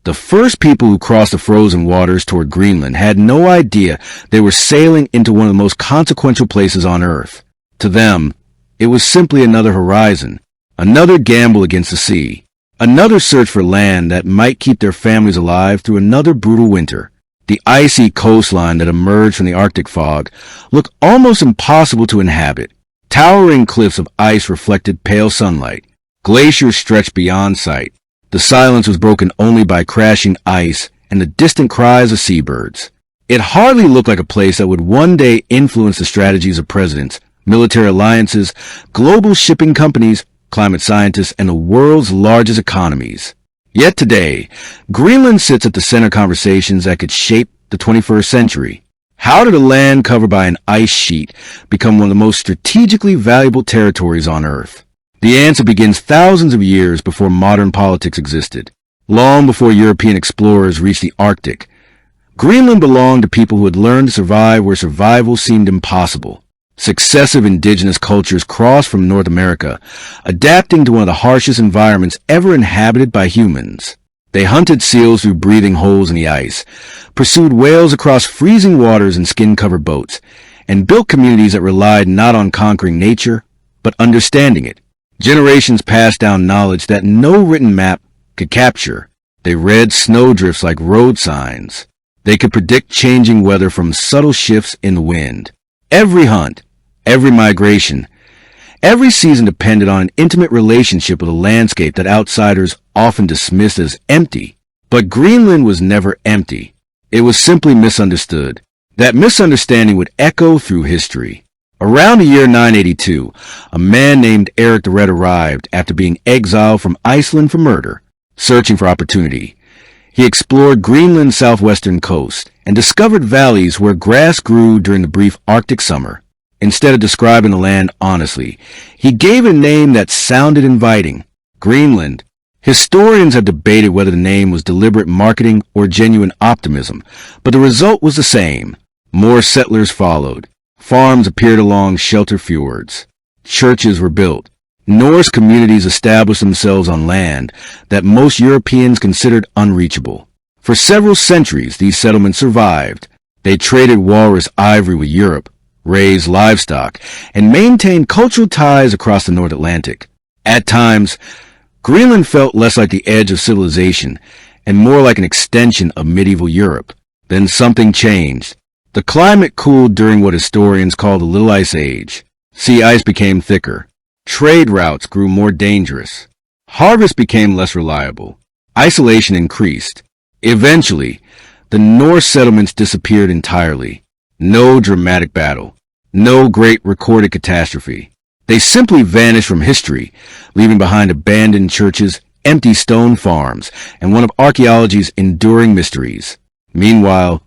The first people who crossed the frozen waters toward Greenland had no idea they were sailing into one of the most consequential places on Earth. To them, it was simply another horizon, another gamble against the sea, another search for land that might keep their families alive through another brutal winter. The icy coastline that emerged from the Arctic fog looked almost impossible to inhabit. Towering cliffs of ice reflected pale sunlight. Glaciers stretched beyond sight. The silence was broken only by crashing ice and the distant cries of seabirds. It hardly looked like a place that would one day influence the strategies of presidents, military alliances, global shipping companies, climate scientists, and the world's largest economies. Yet today, Greenland sits at the center of conversations that could shape the 21st century. How did a land covered by an ice sheet become one of the most strategically valuable territories on Earth? The answer begins thousands of years before modern politics existed. Long before European explorers reached the Arctic, Greenland belonged to people who had learned to survive where survival seemed impossible. Successive indigenous cultures crossed from North America, adapting to one of the harshest environments ever inhabited by humans. They hunted seals through breathing holes in the ice, pursued whales across freezing waters in skin-covered boats, and built communities that relied not on conquering nature, but understanding it. Generations passed down knowledge that no written map could capture. They read snowdrifts like road signs. They could predict changing weather from subtle shifts in the wind. Every hunt, every migration, every season depended on an intimate relationship with a landscape that outsiders often dismissed as empty. But Greenland was never empty. It was simply misunderstood. That misunderstanding would echo through history. Around the year 982, a man named Eric the Red arrived after being exiled from Iceland for murder, searching for opportunity. He explored Greenland's southwestern coast and discovered valleys where grass grew during the brief Arctic summer. Instead of describing the land honestly, he gave a name that sounded inviting, Greenland. Historians have debated whether the name was deliberate marketing or genuine optimism, but the result was the same. More settlers followed. Farms appeared along sheltered fjords. Churches were built. Norse communities established themselves on land that most Europeans considered unreachable. For several centuries, these settlements survived. They traded walrus ivory with Europe, raised livestock, and maintained cultural ties across the North Atlantic. At times, Greenland felt less like the edge of civilization and more like an extension of medieval Europe. Then something changed. The climate cooled during what historians call the Little Ice Age. Sea ice became thicker. Trade routes grew more dangerous. Harvests became less reliable. Isolation increased. Eventually, the Norse settlements disappeared entirely. No dramatic battle. No great recorded catastrophe. They simply vanished from history, leaving behind abandoned churches, empty stone farms, and one of archaeology's enduring mysteries. Meanwhile,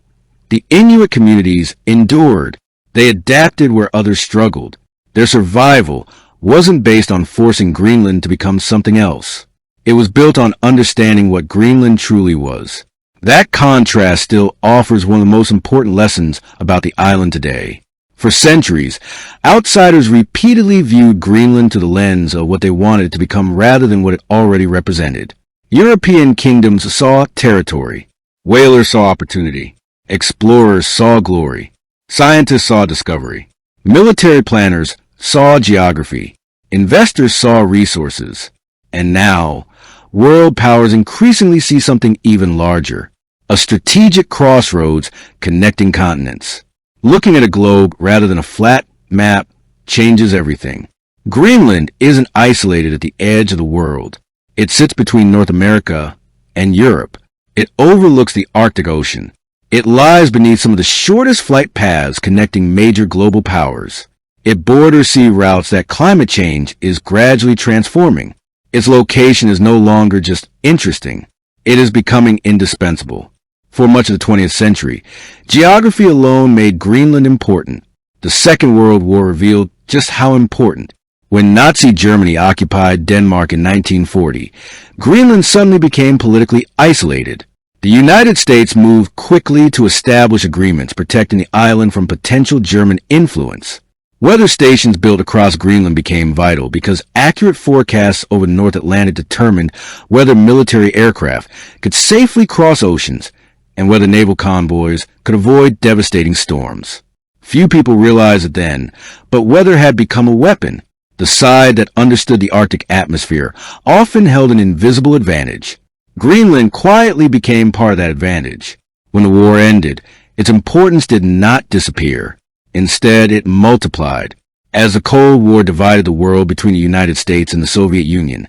the Inuit communities endured. They adapted where others struggled. Their survival wasn't based on forcing Greenland to become something else. It was built on understanding what Greenland truly was. That contrast still offers one of the most important lessons about the island today. For centuries, outsiders repeatedly viewed Greenland through the lens of what they wanted it to become rather than what it already represented. European kingdoms saw territory. Whalers saw opportunity. Explorers saw glory. Scientists saw discovery. Military planners saw geography. Investors saw resources. And now, world powers increasingly see something even larger. A strategic crossroads connecting continents. Looking at a globe rather than a flat map changes everything. Greenland isn't isolated at the edge of the world. It sits between North America and Europe. It overlooks the Arctic Ocean. It lies beneath some of the shortest flight paths connecting major global powers. It borders sea routes that climate change is gradually transforming. Its location is no longer just interesting. It is becoming indispensable. For much of the 20th century, geography alone made Greenland important. The Second World War revealed just how important. When Nazi Germany occupied Denmark in 1940, Greenland suddenly became politically isolated. The United States moved quickly to establish agreements protecting the island from potential German influence. Weather stations built across Greenland became vital because accurate forecasts over the North Atlantic determined whether military aircraft could safely cross oceans and whether naval convoys could avoid devastating storms. Few people realized it then, but weather had become a weapon. The side that understood the Arctic atmosphere often held an invisible advantage. Greenland quietly became part of that advantage. When the war ended, its importance did not disappear. Instead, it multiplied. As the Cold War divided the world between the United States and the Soviet Union,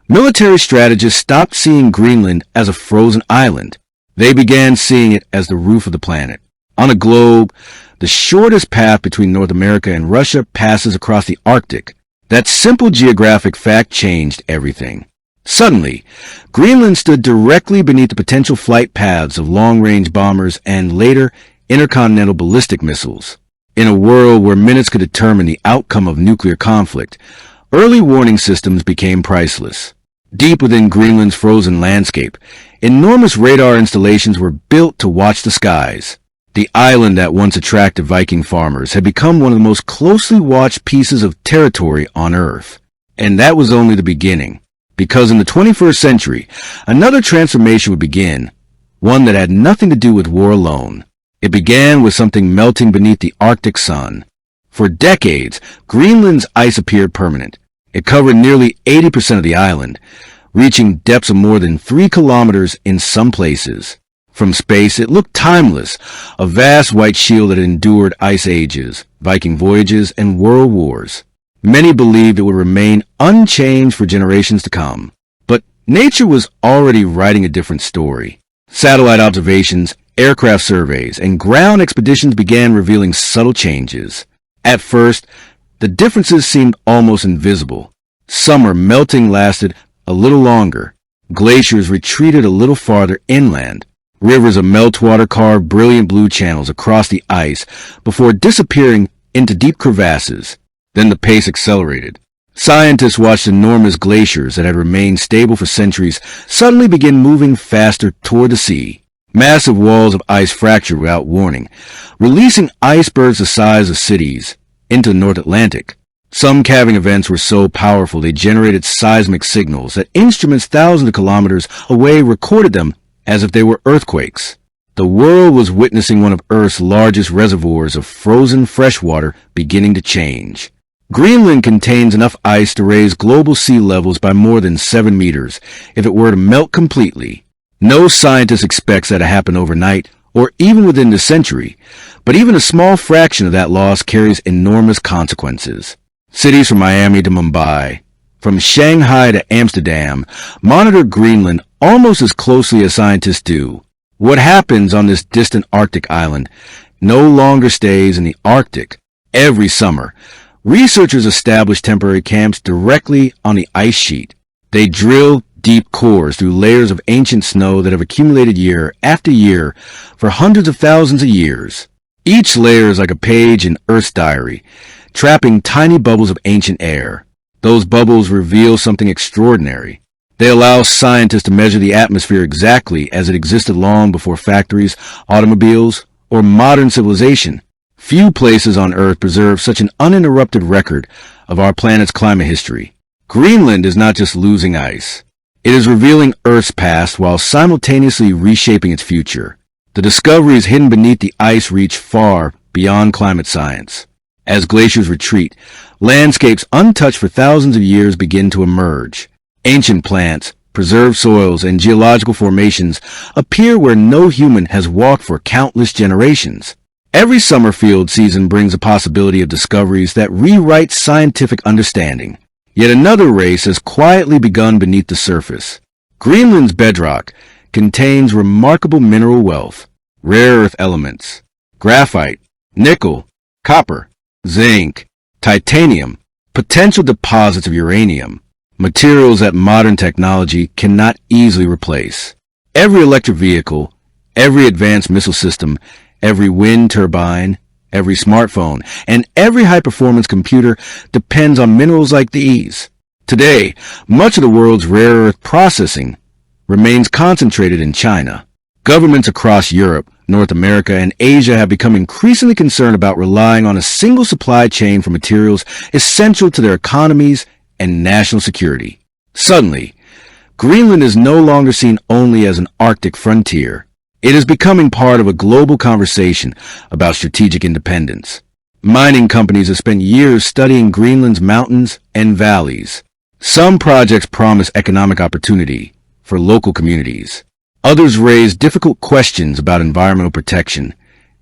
military strategists stopped seeing Greenland as a frozen island. They began seeing it as the roof of the planet. On a globe, the shortest path between North America and Russia passes across the Arctic. That simple geographic fact changed everything. Suddenly, Greenland stood directly beneath the potential flight paths of long-range bombers and later intercontinental ballistic missiles. In a world where minutes could determine the outcome of nuclear conflict, early warning systems became priceless. Deep within Greenland's frozen landscape, enormous radar installations were built to watch the skies. The island that once attracted Viking farmers had become one of the most closely watched pieces of territory on Earth. And that was only the beginning. Because in the 21st century, another transformation would begin, one that had nothing to do with war alone. It began with something melting beneath the Arctic sun. For decades, Greenland's ice appeared permanent. It covered nearly 80% of the island, reaching depths of more than 3 kilometers in some places. From space, it looked timeless, a vast white shield that had endured ice ages, Viking voyages, and world wars. Many believed it would remain unchanged for generations to come. But nature was already writing a different story. Satellite observations, aircraft surveys, and ground expeditions began revealing subtle changes. At first, the differences seemed almost invisible. Summer melting lasted a little longer. Glaciers retreated a little farther inland. Rivers of meltwater carved brilliant blue channels across the ice before disappearing into deep crevasses. Then the pace accelerated. Scientists watched enormous glaciers that had remained stable for centuries suddenly begin moving faster toward the sea. Massive walls of ice fractured without warning, releasing icebergs the size of cities into the North Atlantic. Some calving events were so powerful they generated seismic signals that instruments thousands of kilometers away recorded them as if they were earthquakes. The world was witnessing one of Earth's largest reservoirs of frozen freshwater beginning to change. Greenland contains enough ice to raise global sea levels by more than 7 meters if it were to melt completely. No scientist expects that to happen overnight or even within the century, but even a small fraction of that loss carries enormous consequences. Cities from Miami to Mumbai, from Shanghai to Amsterdam, monitor Greenland almost as closely as scientists do. What happens on this distant Arctic island no longer stays in the Arctic. Every summer, researchers establish temporary camps directly on the ice sheet. They drill deep cores through layers of ancient snow that have accumulated year after year for hundreds of thousands of years. Each layer is like a page in Earth's diary, trapping tiny bubbles of ancient air. Those bubbles reveal something extraordinary. They allow scientists to measure the atmosphere exactly as it existed long before factories, automobiles, or modern civilization. Few places on Earth preserve such an uninterrupted record of our planet's climate history. Greenland is not just losing ice. It is revealing Earth's past while simultaneously reshaping its future. The discoveries hidden beneath the ice reach far beyond climate science. As glaciers retreat, landscapes untouched for thousands of years begin to emerge. Ancient plants, preserved soils, and geological formations appear where no human has walked for countless generations. Every summer field season brings a possibility of discoveries that rewrite scientific understanding. Yet another race has quietly begun beneath the surface. Greenland's bedrock contains remarkable mineral wealth, rare earth elements, graphite, nickel, copper, zinc, titanium, potential deposits of uranium, materials that modern technology cannot easily replace. Every electric vehicle, every advanced missile system, every wind turbine, every smartphone, and every high-performance computer depends on minerals like these. Today, much of the world's rare earth processing remains concentrated in China. Governments across Europe, North America, and Asia have become increasingly concerned about relying on a single supply chain for materials essential to their economies and national security. Suddenly, Greenland is no longer seen only as an Arctic frontier. It is becoming part of a global conversation about strategic independence. Mining companies have spent years studying Greenland's mountains and valleys. Some projects promise economic opportunity for local communities. Others raise difficult questions about environmental protection,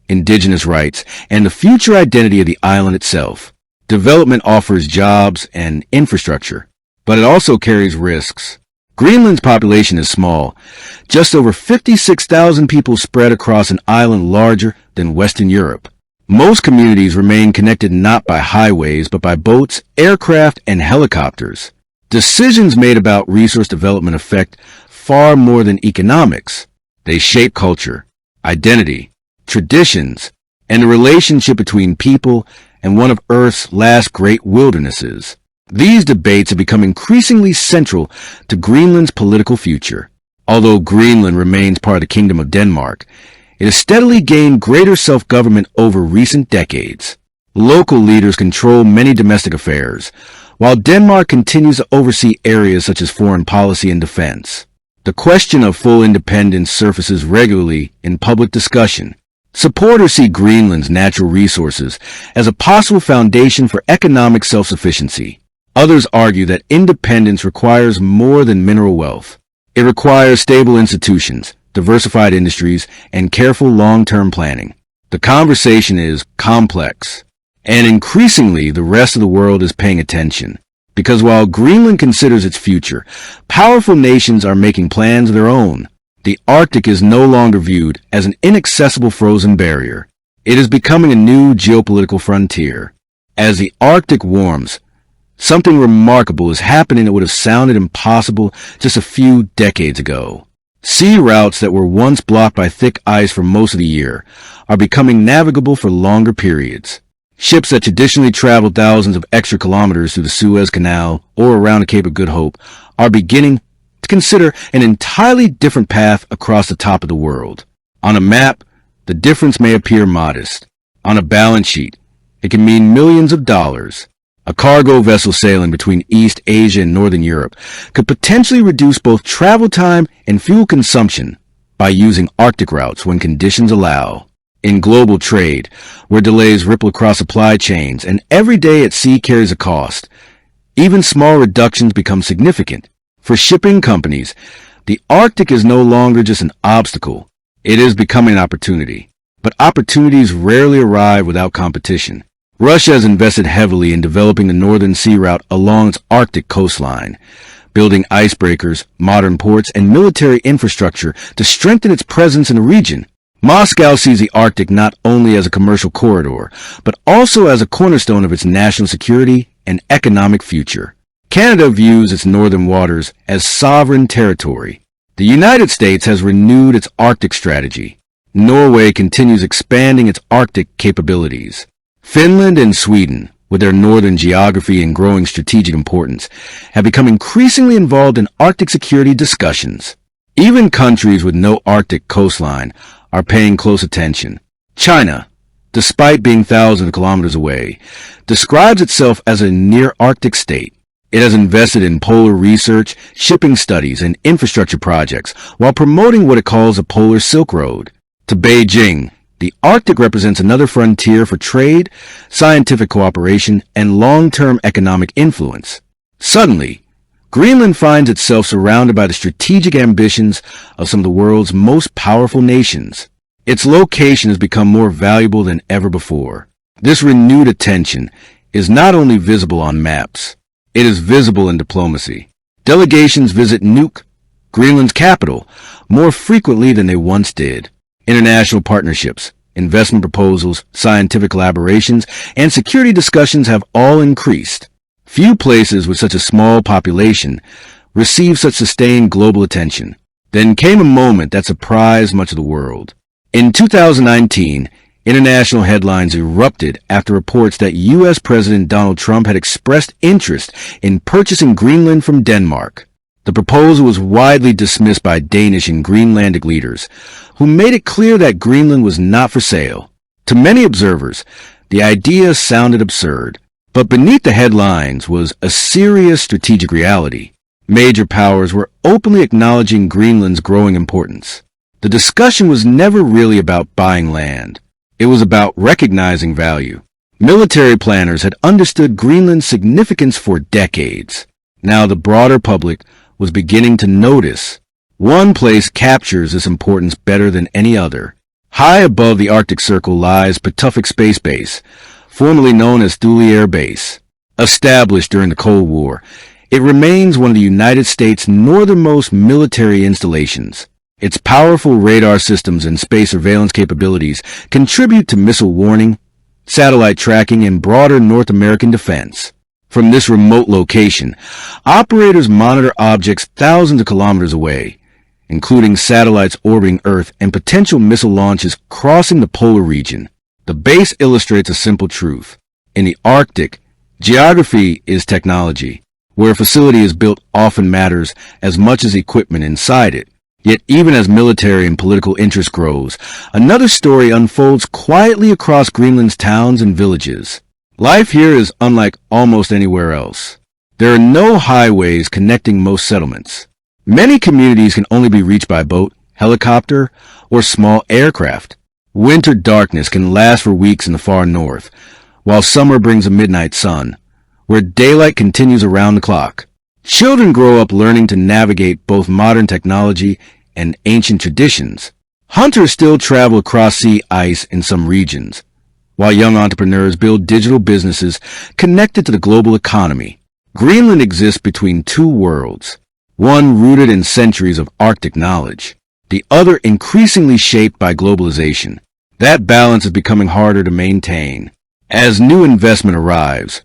indigenous rights, and the future identity of the island itself. Development offers jobs and infrastructure, but it also carries risks. Greenland's population is small, just over 56,000 people spread across an island larger than Western Europe. Most communities remain connected not by highways, but by boats, aircraft, and helicopters. Decisions made about resource development affect far more than economics. They shape culture, identity, traditions, and the relationship between people and one of Earth's last great wildernesses. These debates have become increasingly central to Greenland's political future. Although Greenland remains part of the Kingdom of Denmark, it has steadily gained greater self-government over recent decades. Local leaders control many domestic affairs, while Denmark continues to oversee areas such as foreign policy and defense. The question of full independence surfaces regularly in public discussion. Supporters see Greenland's natural resources as a possible foundation for economic self-sufficiency. Others argue that independence requires more than mineral wealth. It requires stable institutions, diversified industries, and careful long-term planning. The conversation is complex, and increasingly the rest of the world is paying attention. Because while Greenland considers its future, powerful nations are making plans of their own. The Arctic is no longer viewed as an inaccessible frozen barrier. It is becoming a new geopolitical frontier. As the Arctic warms, something remarkable is happening that would have sounded impossible just a few decades ago. Sea routes that were once blocked by thick ice for most of the year are becoming navigable for longer periods. Ships that traditionally traveled thousands of extra kilometers through the Suez Canal or around the Cape of Good Hope are beginning to consider an entirely different path across the top of the world. On a map, the difference may appear modest. On a balance sheet, it can mean millions of dollars. A cargo vessel sailing between East Asia and Northern Europe could potentially reduce both travel time and fuel consumption by using Arctic routes when conditions allow. In global trade, where delays ripple across supply chains and every day at sea carries a cost, even small reductions become significant. For shipping companies, the Arctic is no longer just an obstacle. It is becoming an opportunity. But opportunities rarely arrive without competition. Russia has invested heavily in developing the Northern Sea Route along its Arctic coastline, building icebreakers, modern ports, and military infrastructure to strengthen its presence in the region. Moscow sees the Arctic not only as a commercial corridor, but also as a cornerstone of its national security and economic future. Canada views its northern waters as sovereign territory. The United States has renewed its Arctic strategy. Norway continues expanding its Arctic capabilities. Finland and Sweden, with their northern geography and growing strategic importance, have become increasingly involved in Arctic security discussions. Even countries with no Arctic coastline are paying close attention. China, despite being thousands of kilometers away, describes itself as a near-Arctic state. It has invested in polar research, shipping studies, and infrastructure projects while promoting what it calls a polar Silk Road. To Beijing, the Arctic represents another frontier for trade, scientific cooperation, and long-term economic influence. Suddenly, Greenland finds itself surrounded by the strategic ambitions of some of the world's most powerful nations. Its location has become more valuable than ever before. This renewed attention is not only visible on maps, it is visible in diplomacy. Delegations visit Nuuk, Greenland's capital, more frequently than they once did. International partnerships, investment proposals, scientific collaborations, and security discussions have all increased. Few places with such a small population received such sustained global attention. Then came a moment that surprised much of the world. In 2019, international headlines erupted after reports that U.S. President Donald Trump had expressed interest in purchasing Greenland from Denmark. The proposal was widely dismissed by Danish and Greenlandic leaders, who made it clear that Greenland was not for sale. To many observers, the idea sounded absurd, but beneath the headlines was a serious strategic reality. Major powers were openly acknowledging Greenland's growing importance. The discussion was never really about buying land. It was about recognizing value. Military planners had understood Greenland's significance for decades. Now the broader public was beginning to notice. One place captures this importance better than any other. High above the Arctic Circle lies Patuxent Space Base, formerly known as Thule Air Base. Established during the Cold War, it remains one of the United States' northernmost military installations. Its powerful radar systems and space surveillance capabilities contribute to missile warning, satellite tracking, and broader North American defense. From this remote location, operators monitor objects thousands of kilometers away, including satellites orbiting Earth and potential missile launches crossing the polar region. The base illustrates a simple truth. In the Arctic, geography is technology. Where a facility is built often matters as much as equipment inside it. Yet even as military and political interest grows, another story unfolds quietly across Greenland's towns and villages. Life here is unlike almost anywhere else. There are no highways connecting most settlements. Many communities can only be reached by boat, helicopter, or small aircraft. Winter darkness can last for weeks in the far north, while summer brings a midnight sun, where daylight continues around the clock. Children grow up learning to navigate both modern technology and ancient traditions. Hunters still travel across sea ice in some regions, while young entrepreneurs build digital businesses connected to the global economy. Greenland exists between two worlds, one rooted in centuries of Arctic knowledge, the other increasingly shaped by globalization. That balance is becoming harder to maintain. As new investment arrives,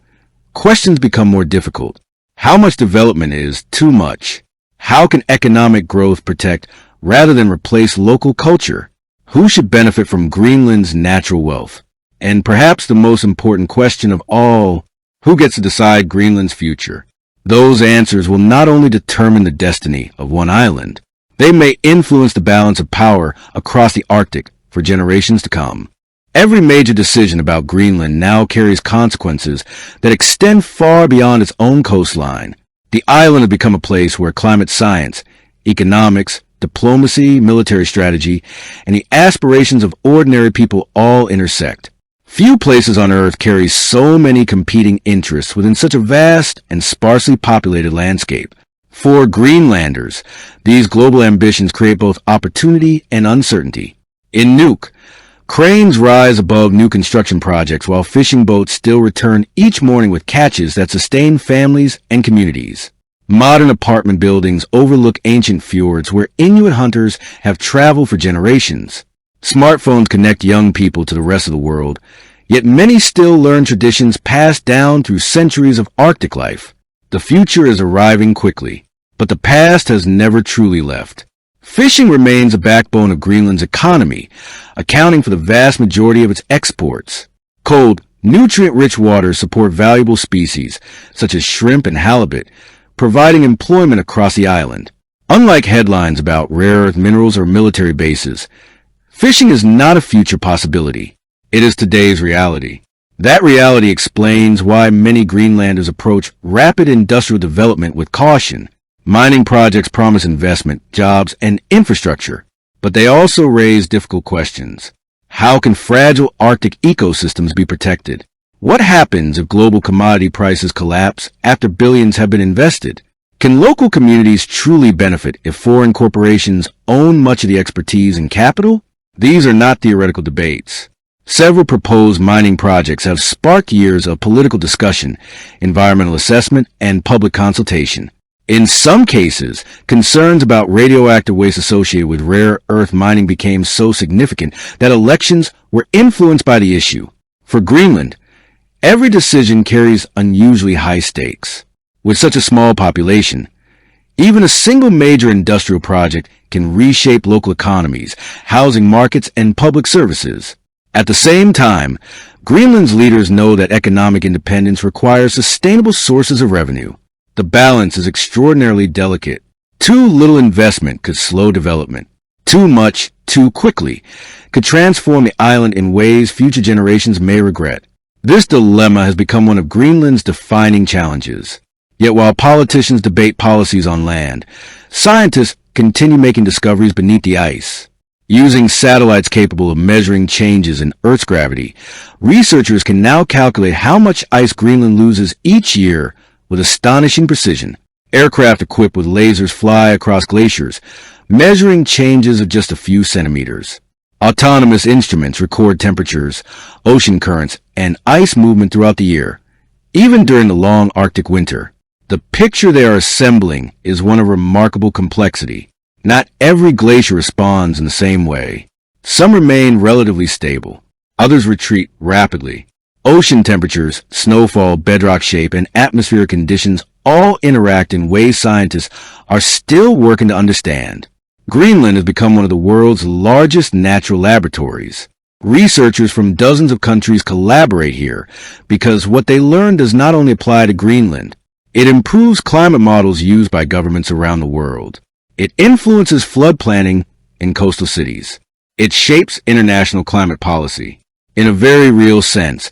questions become more difficult. How much development is too much? How can economic growth protect rather than replace local culture? Who should benefit from Greenland's natural wealth? And perhaps the most important question of all, who gets to decide Greenland's future? Those answers will not only determine the destiny of one island, they may influence the balance of power across the Arctic for generations to come. Every major decision about Greenland now carries consequences that extend far beyond its own coastline. The island has become a place where climate science, economics, diplomacy, military strategy, and the aspirations of ordinary people all intersect. Few places on Earth carry so many competing interests within such a vast and sparsely populated landscape. For Greenlanders, these global ambitions create both opportunity and uncertainty. In Nuuk, cranes rise above new construction projects while fishing boats still return each morning with catches that sustain families and communities. Modern apartment buildings overlook ancient fjords where Inuit hunters have traveled for generations. Smartphones connect young people to the rest of the world, yet many still learn traditions passed down through centuries of Arctic life. The future is arriving quickly, but the past has never truly left. Fishing remains a backbone of Greenland's economy, accounting for the vast majority of its exports. Cold, nutrient-rich waters support valuable species, such as shrimp and halibut, providing employment across the island. Unlike headlines about rare earth minerals or military bases, fishing is not a future possibility. It is today's reality. That reality explains why many Greenlanders approach rapid industrial development with caution. Mining projects promise investment, jobs, and infrastructure, but they also raise difficult questions. How can fragile Arctic ecosystems be protected? What happens if global commodity prices collapse after billions have been invested? Can local communities truly benefit if foreign corporations own much of the expertise and capital? These are not theoretical debates. Several proposed mining projects have sparked years of political discussion, environmental assessment, and public consultation. In some cases, concerns about radioactive waste associated with rare earth mining became so significant that elections were influenced by the issue. For Greenland, every decision carries unusually high stakes. With such a small population, even a single major industrial project can reshape local economies, housing markets, and public services. At the same time, Greenland's leaders know that economic independence requires sustainable sources of revenue. The balance is extraordinarily delicate. Too little investment could slow development. Too much, too quickly, could transform the island in ways future generations may regret. This dilemma has become one of Greenland's defining challenges. Yet while politicians debate policies on land, scientists continue making discoveries beneath the ice. Using satellites capable of measuring changes in Earth's gravity, researchers can now calculate how much ice Greenland loses each year with astonishing precision. Aircraft equipped with lasers fly across glaciers, measuring changes of just a few centimeters. Autonomous instruments record temperatures, ocean currents, and ice movement throughout the year, even during the long Arctic winter. The picture they are assembling is one of remarkable complexity. Not every glacier responds in the same way. Some remain relatively stable. Others retreat rapidly. Ocean temperatures, snowfall, bedrock shape, and atmospheric conditions all interact in ways scientists are still working to understand. Greenland has become one of the world's largest natural laboratories. Researchers from dozens of countries collaborate here because what they learn does not only apply to Greenland. It improves climate models used by governments around the world. It influences flood planning in coastal cities. It shapes international climate policy. In a very real sense,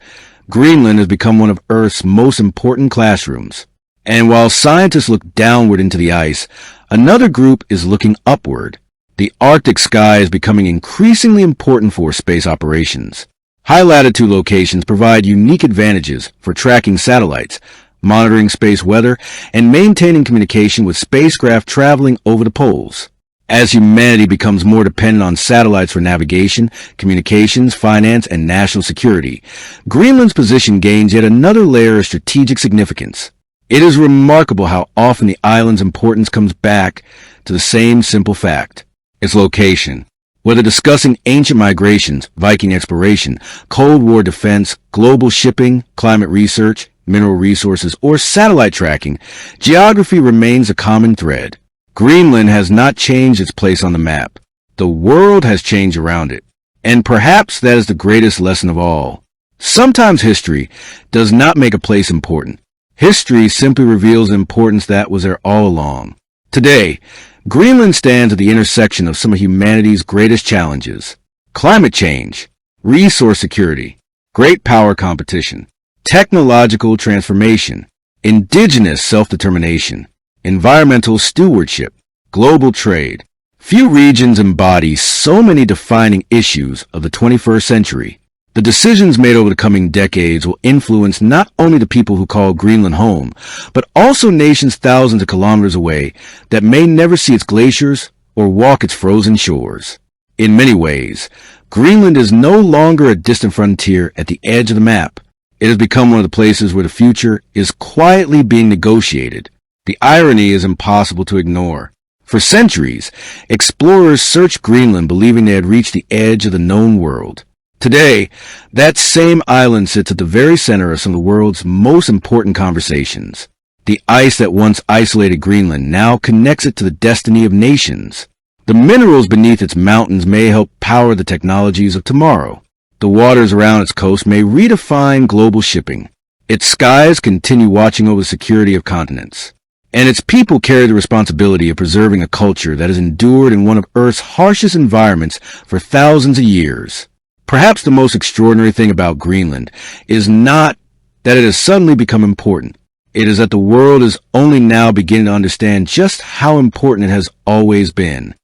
Greenland has become one of Earth's most important classrooms. And while scientists look downward into the ice, another group is looking upward. The Arctic sky is becoming increasingly important for space operations. High-latitude locations provide unique advantages for tracking satellites, monitoring space weather, and maintaining communication with spacecraft traveling over the poles. As humanity becomes more dependent on satellites for navigation, communications, finance, and national security, Greenland's position gains yet another layer of strategic significance. It is remarkable how often the island's importance comes back to the same simple fact: its location. Whether discussing ancient migrations, Viking exploration, Cold War defense, global shipping, climate research, mineral resources, or satellite tracking, geography remains a common thread. Greenland has not changed its place on the map. The world has changed around it. And perhaps that is the greatest lesson of all. Sometimes history does not make a place important. History simply reveals the importance that was there all along. Today, Greenland stands at the intersection of some of humanity's greatest challenges: climate change, resource security, great power competition, technological transformation, indigenous self-determination, environmental stewardship, global trade. Few regions embody so many defining issues of the 21st century. The decisions made over the coming decades will influence not only the people who call Greenland home, but also nations thousands of kilometers away that may never see its glaciers or walk its frozen shores. In many ways, Greenland is no longer a distant frontier at the edge of the map. It has become one of the places where the future is quietly being negotiated. The irony is impossible to ignore. For centuries, explorers searched Greenland believing they had reached the edge of the known world. Today, that same island sits at the very center of some of the world's most important conversations. The ice that once isolated Greenland now connects it to the destiny of nations. The minerals beneath its mountains may help power the technologies of tomorrow. The waters around its coast may redefine global shipping. Its skies continue watching over the security of continents. And its people carry the responsibility of preserving a culture that has endured in one of Earth's harshest environments for thousands of years. Perhaps the most extraordinary thing about Greenland is not that it has suddenly become important. It is that the world is only now beginning to understand just how important it has always been.